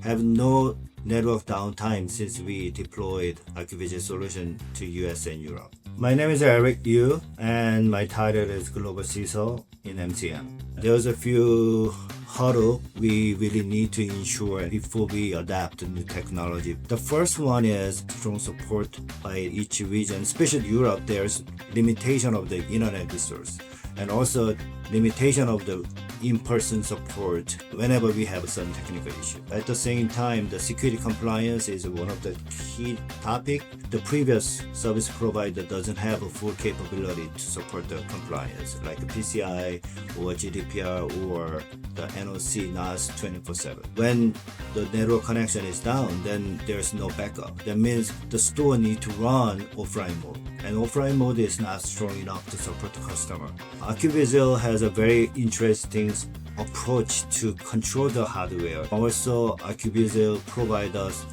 have no network downtime since we deployed AcuVigil solution to US and Europe. My name is Eric Yu, and my title is Global CISO in MCM. There's a few hurdles we really need to ensure before we adapt to new technology. The first one is strong support by each region, especially Europe. There's limitation of the internet resource and also limitation of the in-person support whenever we have some technical issue. At the same time, the security compliance is one of the key topic. The previous service provider doesn't have a full capability to support the compliance, like PCI or GDPR or the NOC NAS 24/7. When the network connection is down, then there's no backup. That means the store need to run offline mode, and offline mode is not strong enough to support the customer. AcuVigil has a very interesting approach to control the hardware. Also, AcuVigil provides us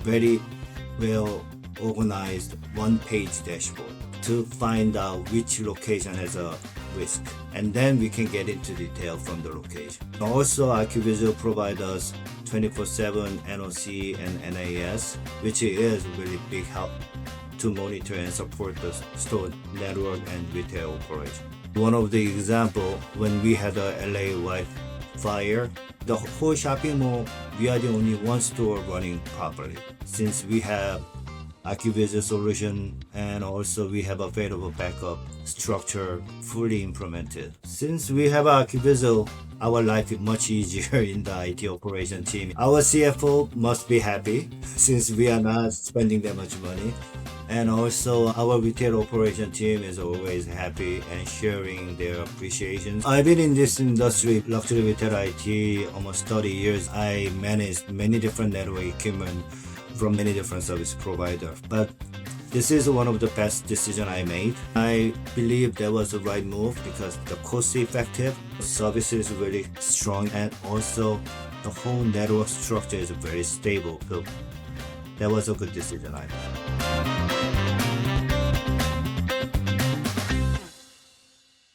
very well organized one-page dashboard to find out which location has a risk, and then we can get into detail from the location. Also, AcuVigil provides us 24/7 NOC and NAS, which is really big help to monitor and support the store network and retail operation. One of the example, when we had a LA wildfire, the whole shopping mall, we are the only one store running properly. Since we have AcuVigil solution and also we have available backup structure fully implemented. Since we have AcuVigil, our life is much easier in the IT operation team. Our CFO must be happy since we are not spending that much money. And also our retail operation team is always happy and sharing their appreciation. I've been in this industry, luxury retail IT, almost 30 years. I managed many different network equipment from many different service providers. But this is one of the best decisions I made. I believe that was the right move because the cost effective, the service is really strong, and also the whole network structure is very stable. So that was a good decision I made.